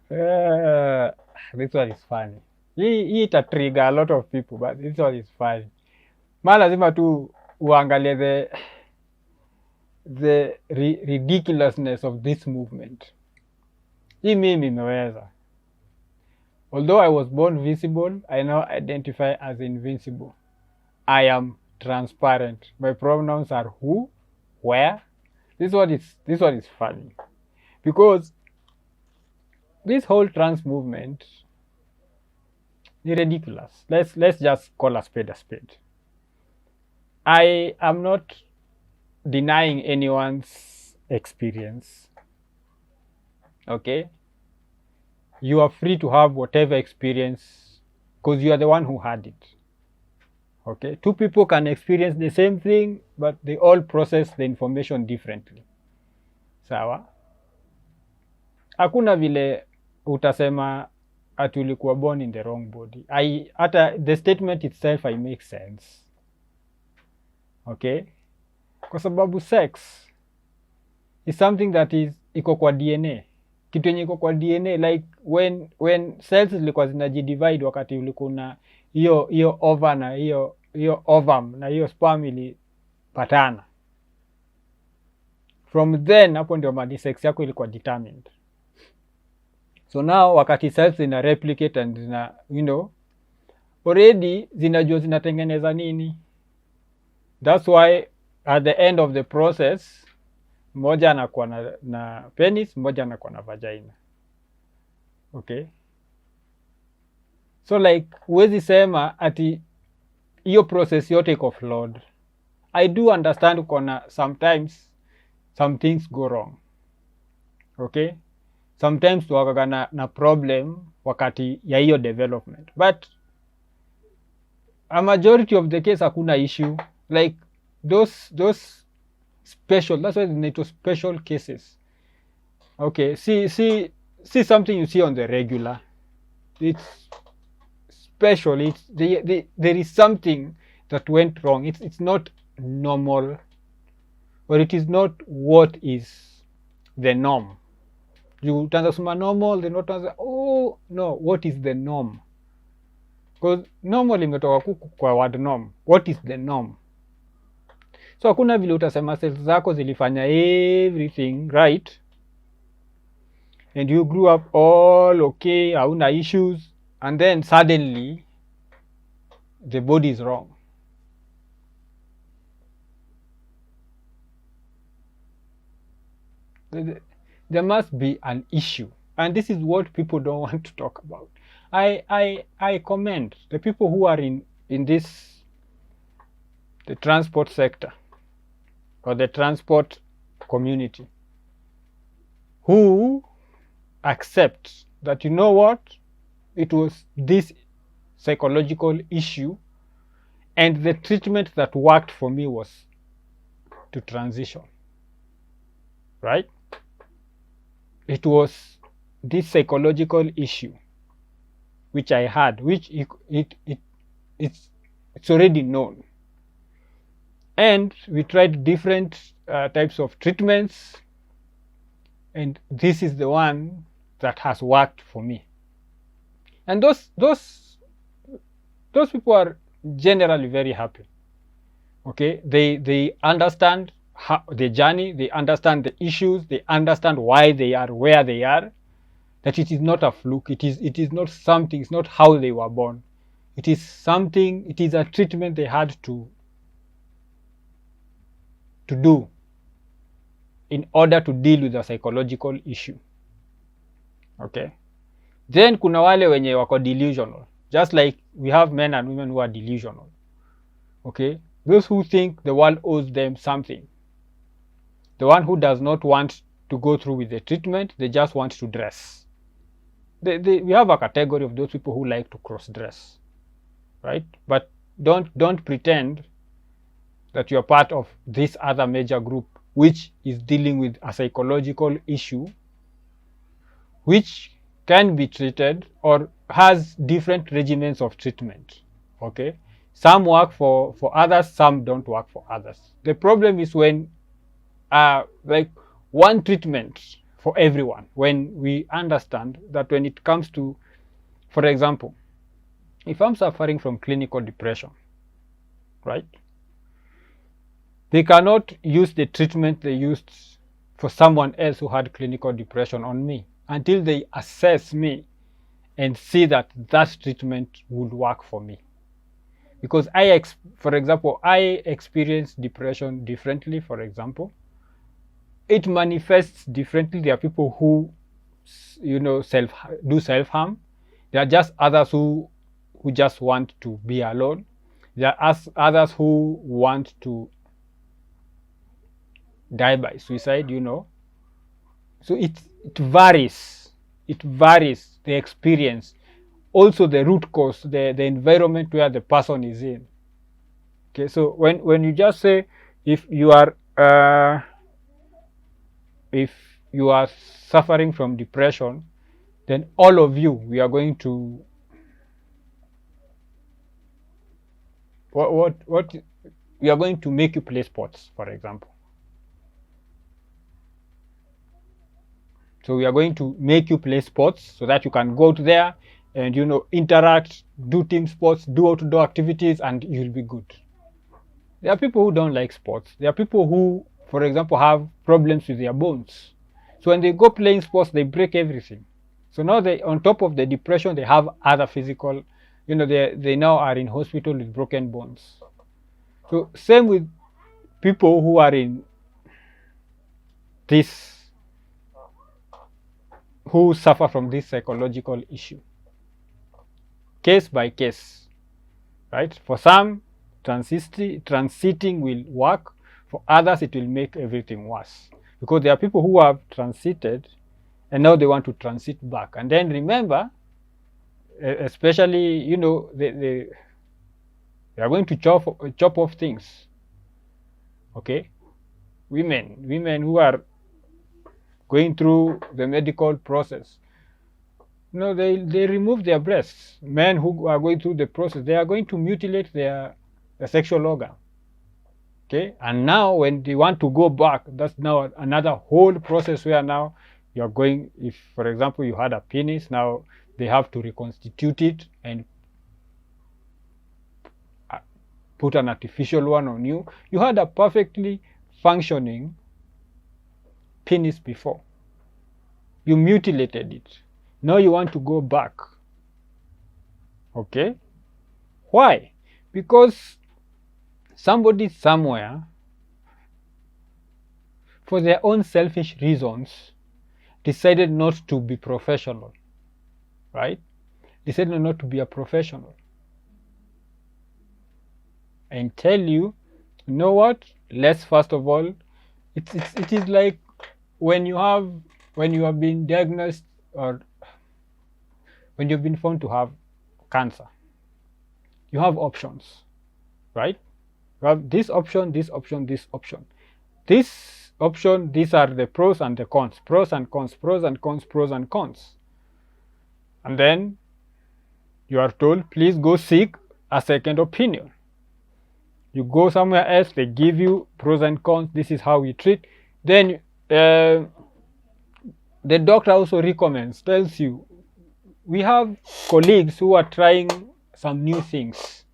This one is funny. Hii ita trigger a lot of people, but this one is funny. Ma lazima tu uangalie the ridiculousness of this movement. Hii mimi imeweza. Although I was born visible, I now identify as invincible. I am transparent. My pronouns are who, where. This one is funny because this whole trans movement is ridiculous. Let's just call a spade a spade. I am not denying anyone's experience. Okay? You are free to have whatever experience because you are the one who had it. Okay? Two people can experience the same thing, but they all process the information differently. Sawa? Hakuna vile utasema ati ulikuwa born in the wrong body. Hata the statement itself I make sense. Okay? Kwa sababu sex is something that iko kwa DNA. Kitu yenye iko kwa DNA, like when cells zilikuwa zinajidivide wakati ulikuwa na hiyo ova na hiyo ovum na hiyo sperm ilipatana. From then hapo ndio madi sex yako ilikuwa determined. So now wakati cells zina replicate and zina already zinajua zinatengeneza nini. That's why at the end of the process mmoja anakuwa na penis, mmoja anakuwa na vagina. Okay? So like huwezi sema ati hiyo process yote iko flawed. I do understand kuna sometimes some things go wrong. Okay? Sometimes tuwakaga na problem wakati ya hiyo development. But a majority of the case hakuna issue. Like those special, that's why they to special cases. Okay, see something you see on the regular. It's special. There is something that went wrong. It's not normal, or it is not what is the norm. You kusema normal, then not answer, oh no, what is the norm? Because normal imetoka kwa word norm. What is the norm? So hakuna vile utasema cells zako zilifanya everything right and you grew up all okay, hauna issues, and then suddenly the body is wrong. There must be an issue, and this is what people don't want to talk about. I commend the people who are in this, the transport sector or the transport community, who accept that, you know what, it was this psychological issue and the treatment that worked for me was to transition, right? It was this psychological issue which I had, which it's already known. And we tried different types of treatments, and this is the one that has worked for me. And those people are generally very happy. Okay, they understand the journey, they understand the issues, they understand why they are where they are. That it is not a fluke. It is not something. It's not how they were born. It is something. It is a treatment they had to do in order to deal with a psychological issue. Okay. Then kuna wale wenye wako delusional. Just like we have men and women who are delusional. Okay. Those who think the world owes them something. The one who does not want to go through with the treatment, they just want to dress. We have a category of those people who like to cross dress, right? But don't pretend that you are part of this other major group which is dealing with a psychological issue which can be treated or has different regimens of treatment. Okay, some work for others, some don't work for others. The problem is when like one treatment for everyone when we understand that when it comes to, for example, if I'm suffering from clinical depression, right? They cannot use the treatment they used for someone else who had clinical depression on me until they assess me and see that that treatment would work for me. Because for example, I experience depression differently. For example, it manifests differently. There are people who, do self-harm. There are just others who just want to be alone. There are others who want to die by suicide, So it varies. It varies the experience. Also the root cause, the environment where the person is in. Okay, so when you just say if you are suffering from depression, then all of you, we are going to what we are going to make you play sports, for example. So we are going to make you play sports so that you can go out there and interact, do team sports, do outdoor activities, and you'll be good. There are people who don't like sports. There are people who, for example, have problems with their bones. So when they go playing sports, they break everything. So now on top of the depression, they have other physical, they now are in hospital with broken bones. So same with people who are in this, who suffer from this psychological issue. Case by case, right? For some, transiting will work. For others, it will make everything worse. Because there are people who have transited and now they want to transit back. And then remember, especially, they are going to chop off things. Okay? Women who are going through the medical process, they remove their breasts. Men who are going through the process, they are going to mutilate their sexual organ. Okay, and now when they want to go back, that's now another whole process where now you're going, if for example you had a penis, now they have to reconstitute it and put an artificial one on you. You had a perfectly functioning penis before. You mutilated it. Now you want to go back. Okay? Why? Because somebody somewhere, for their own selfish reasons, decided not to be professional. Right? Decided not to be a professional. And tell you, you know what? Let's first of all, it is like when you have been diagnosed or when you've been found to have cancer, you have options, right? You have this option, this option, this option. This option, these are the pros and the cons, pros and cons, pros and cons, pros and cons. And then you are told, please go seek a second opinion. You go somewhere else, they give you pros and cons, this is how we treat. Then the doctor also recommends, tells you, we have colleagues who are trying some new things.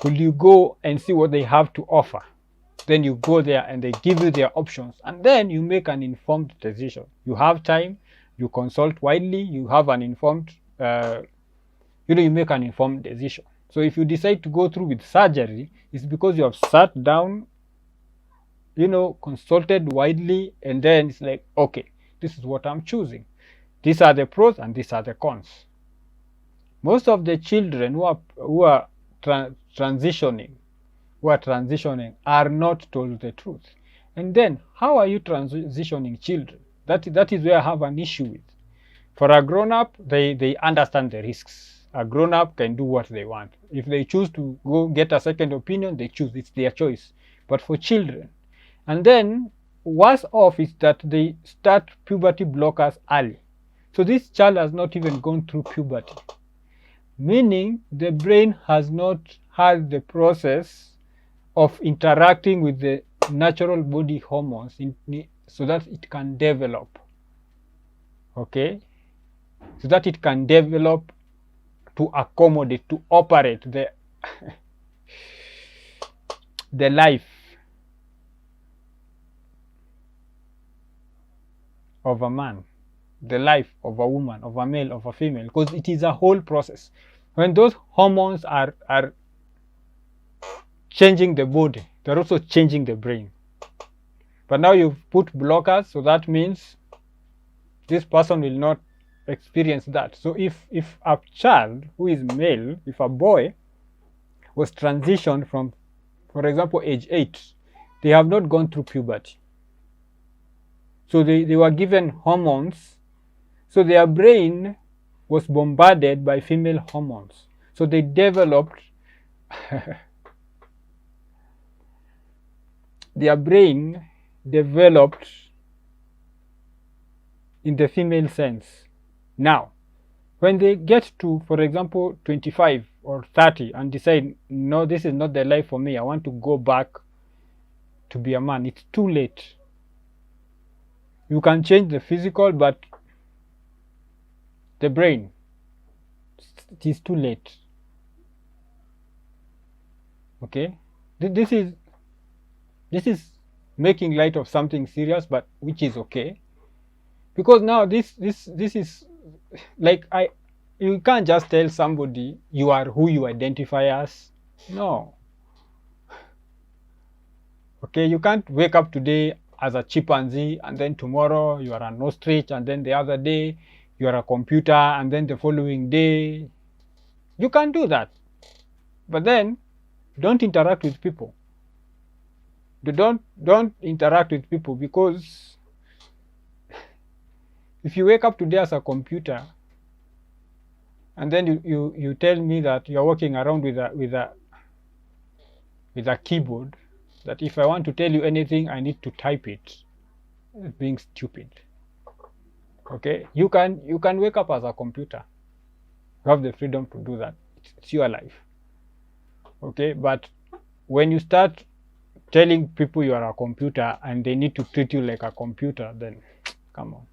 Will you go and see what they have to offer? Then you go there and they give you their options, and then you make an informed decision. You have time, you consult widely, you have an informed, you make an informed decision. So if you decide to go through with surgery, it's because you have sat down, consulted widely, and then it's like, okay, this is what I'm choosing. These are the pros and these are the cons. Most of the children who are transitioning are not told the truth. And then, how are you transitioning children? That is where I have an issue with. For a grown-up, they understand the risks. A grown-up can do what they want. If they choose to go get a second opinion, they choose. It's their choice. But for children, and then worse off is that they start puberty blockers early. So this child has not even gone through puberty, meaning the brain has not had the process of interacting with the natural body hormones so that it can develop. Okay, so that it can develop to accommodate, to operate the the life of a man, the life of a woman, of a male, of a female, because it is a whole process. When those hormones are changing the body, they're also changing the brain. But now you've put blockers, so that means this person will not experience that. So if a child who is male, if a boy was transitioned from, for example, age 8, they have not gone through puberty. So they were given hormones. So their brain was bombarded by female hormones. So they developed their brain developed in the female sense. Now, when they get to, for example, 25 or 30 and decide, no, this is not the life for me, I want to go back to be a man, it's too late. You can change the physical, but the brain, it is too late. Okay, this is making light of something serious, but which is okay, because now this is like, you can't just tell somebody you are who you identify as. No. Okay, you can't wake up today as a chimpanzee and then tomorrow you are an ostrich, and then the other day you are a computer, and then the following day you can't do that. But then don't interact with people. Don't interact with people, because if you wake up today as a computer and then you tell me that you're walking around with a keyboard, that if I want to tell you anything I need to type it, it's being stupid. Okay, you can wake up as a computer. You have the freedom to do that. It's your life. Okay, but when you start telling people you are a computer and they need to treat you like a computer, then come on.